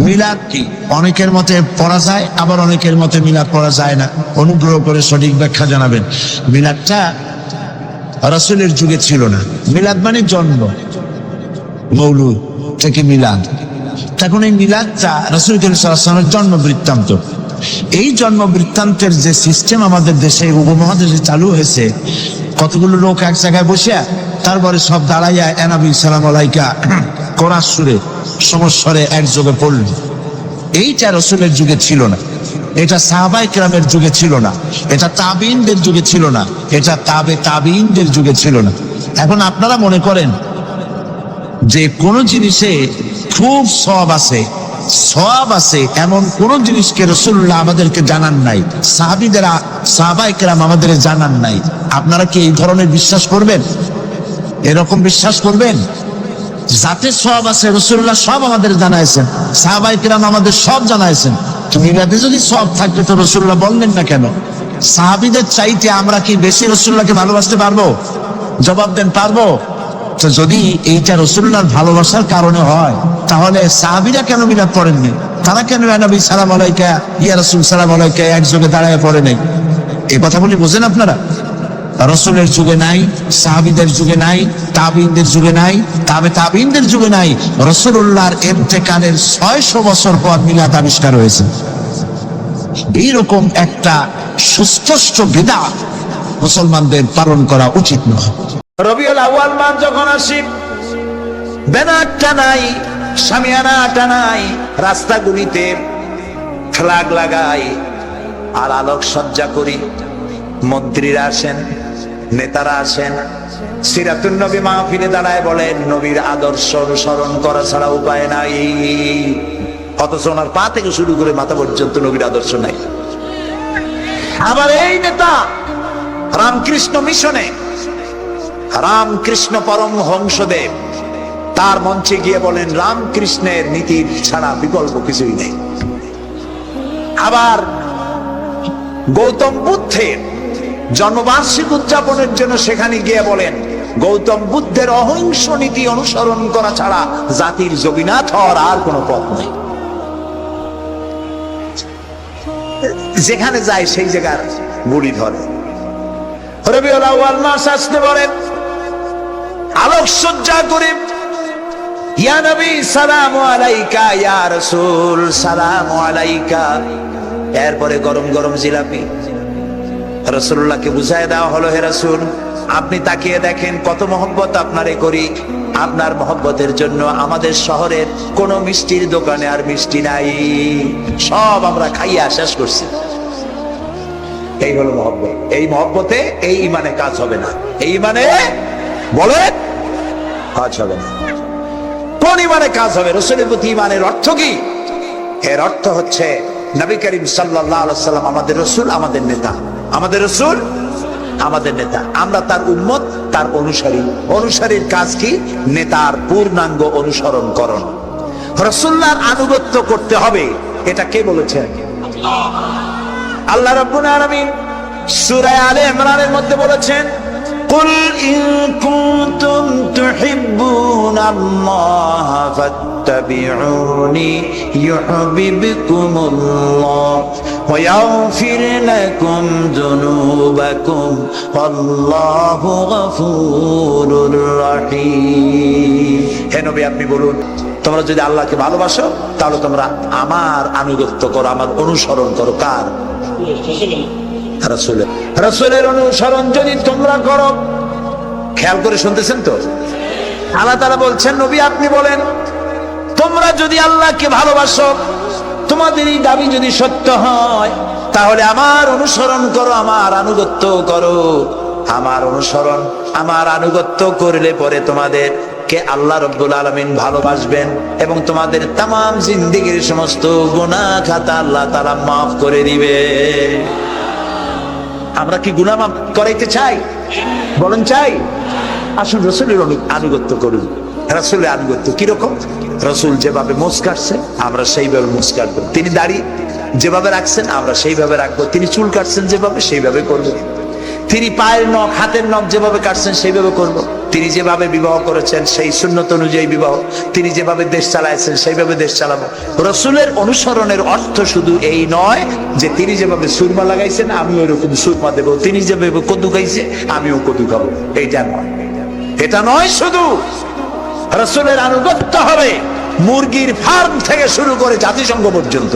মিলাদ কি? অনেকের মতে পড়া যায়, আবার অনেকের মতে মিলাদ পড়া যায় না। অনুগ্রহ করে সঠিক ব্যাখ্যা জানাবেন। মিলাদটা রাসূলের যুগে ছিল না। মিলাদ মানে জন্ম, মৌলুদ থেকে মিলাদ। তখন এই মিলাদটা রাসূল সাল্লাল্লাহু আলাইহি ওয়াসাল্লামের জন্ম বৃত্তান্ত। এই জন্ম বৃত্তান্তের যে সিস্টেম আমাদের দেশে উপমহাদেশে চালু হয়েছে, কতগুলো লোক এক জায়গায় বসে তারপরে সব দাঁড়াইয়া নবী সালাম আলাইকা কোরআন সুরে সমস্বরে একযোগে পড়ল। এইটা রাসূলের যুগে ছিল না, এটা সাহাবায়ে কেরামের যুগে ছিল না, এটা তাবিঈনদের যুগে ছিল না, এটা তাবিঈনদের যুগে ছিল না। এখন আপনারা মনে করেন যে কোন জিনিসে খুব সওয়াব আছে এমন কোন জিনিসকে রাসূলুল্লাহ আমাদেরকে জানান নাই, সাহাবায়ে কেরাম আমাদের জানান নাই। আপনারা কি এই ধরনের বিশ্বাস করবেন? এরকম বিশ্বাস করবেন? যাতে সওয়াব আছে রাসূলুল্লাহ সব আমাদের জানাইছেন, সাহাবায়ে কেরাম আমাদের সব জানাইছেন। মিলাদে যদি সওয়াব থাকতো তো রাসূলুল্লাহ বললেন না কেন? সাহাবীদের চাইতে আমরা কি বেশি রাসূলুল্লাহকে ভালোবাসতে পারবো? জবাব দেন, পারবো? তো যদি এইটা রাসূলুল্লাহর ভালোবাসার কারণে হয়, তাহলে সাহাবীরা কেন মিলাদ পড়েননি? তারা কেন নবী সালাম আলাইকা ইয়া রাসূল সালাম আলাইকা একযোগে দাঁড়ায় পড়ে নাই? এই কথা বলি বোঝেন আপনারা? রাসূলের যুগে নাই, সাহাবীদের যুগে নাই, তাবিঈনদের যুগে নাই, তাবিঈনদের যুগে নাই। রাসূলুল্লাহর ইন্তেকালের 600 বছর পর মিলাদ আবিষ্কার হয়েছে। এইরকম একটা সুস্পষ্ট বিদআত মুসলমানদের পালন করা উচিত নয়। রবিউল আউয়াল মাস যখন আসে, ব্যানারটা নাই, শামিয়ানাটা নাই, রাস্তাগুলিতে ফ্ল্যাগ লাগাই আর আলোক সজ্জা করি। মন্ত্রীরা আসেন, নেতারা আসেন, সিরাতুন নবী মাহফিলে দাঁড়ায় বলেন নবীর আদর্শ অনুসরণ করা ছাড়া উপায় নাই। অথচ ওনার পা থেকে শুরু করে মাথা পর্যন্ত নবীর আদর্শ নাই। আবার এই নেতা রামকৃষ্ণ মিশনে, রামকৃষ্ণ পরমহংসদেব তার মঞ্চে গিয়ে বলেন রামকৃষ্ণের নীতি ছাড়া বিকল্প কিছুই নেই। আবার গৌতম বুদ্ধের জন্মবার্ষিকী উদযাপনের জন্য সেখানে গিয়ে বলেন গৌতম বুদ্ধের অহিংস নীতি অনুসরণ করা ছাড়া জাতির যোগীনাথ হওয়ার আর কোনো পথ নেই। যেখানে যায় সেই জায়গার গুলি ধরে। রবিউল আউয়াল মাস আসতে বলেন আলোকসজ্জা করে ইয়া নবী সালামু আলাইকা, ইয়া রাসূল সালামু আলাইকা। এরপরে গরম গরম জিলাপি রাসূলুল্লাহকে বুঝায় দেওয়া হলো, হে রাসূল আপনি তাকিয়ে দেখেন কত মহব্বত আপনারে করি। আপনার মহব্বতের জন্য আমাদের শহরের কোন মিষ্টির দোকানে আর মিষ্টি নাই, সব আমরা খাইয়া শেষ করছি। এই হলো মহব্বত। এই মহব্বতে এই ইমানে কাজ হবে না। এই ইমানে বলে কাজ হবে না। কোন ইমানে কাজ হবে? রাসূলের প্রতি ইমানের অর্থ কি? এর অর্থ হচ্ছে নবী করিম সাল্লাল্লাহু আলাইহি ওয়াসাল্লাম আমাদের রাসূল, আমাদের নেতা। আমাদের রাসূল আমাদের নেতা, আমরা তার উম্মত, তার অনুসারী। অনুসারীর কাজ কি? নেতার পূর্ণাঙ্গ অনুসরণ করণ, রাসূলুল্লাহর আনুগত্য করতে হবে। এটা কে বলেছেন? আল্লাহ রাব্বুল আলামিন সূরা আলে ইমরানের মধ্যে বলেছেন কুল ইন কুনতুম তুহিব্বুনাল্লাহ ফাত্তাবিউনি ইউহিব্বুকুমুল্লাহ ওয়া ইয়াগফির লাকুম যুনুবাকুম আল্লাহু গফুরুর রাহিম। হে নবী আপনি বলুন, তোমরা যদি আল্লাহকে ভালোবাসো তাহলে তোমরা আমার আনুগত্য করো, আমার অনুসরণ করো। কার? রাসূলের। রাসূলের অনুসরণ যদি তোমরা করো, খেয়াল করে শুনতেছেন তো? আল্লাহ তাআলা বলছেন নবী আপনি বলেন তোমরা যদি আল্লাহকে ভালোবাসো, তোমাদের এই দাবি যদি সত্য হয়, তাহলে আমার অনুসরণ করো, আমার আনুগত্য করো। আমার অনুসরণ, আমার আনুগত্য করলে পরে তোমাদের কে আল্লাহ রাব্বুল আলামিন ভালোবাসবেন এবং তোমাদের তামাম জিন্দেগীর সমস্ত গুনাহ খাতা আল্লাহ তাআলা মাফ করে দিবে। আমরা কি গুনাহ মাফ করাইতে চাই? বলেন চাই? আসুন রাসূলের আনুগত্য করুন। রাসূলের আনুগত্য কিরকম? রাসূল যেভাবে মুছ কাটছে আমরা সেইভাবে মুছ কাটবো। তিনি দাড়ি যেভাবে রাখছেন আমরা সেইভাবে রাখবো। তিনি চুল কাটছেন যেভাবে সেইভাবে করবো। তিনি পায়ের নখ হাতের নখ যেভাবে কাটছেন সেইভাবে করব। তিনি যেভাবে বিবাহ করেছেন সেই সুন্নত অনুযায়ী বিবাহ, তিনি যেভাবে দেশ চালাইছেন সেইভাবে দেশ চালাবো। রসুলের অনুসরণের অর্থ শুধু এই নয় যে তিনি যেভাবে সুরমা লাগাইছেন আমি ওইরকম সুরমা দেবো, তিনি যেভাবে কদু খাইছে আমিও কদু খাবো, এইটা নয়। এটা নয়, শুধু রসুলের আনুগত্য হবে মুরগির ফার্ম থেকে শুরু করে জাতিসংঘ পর্যন্ত।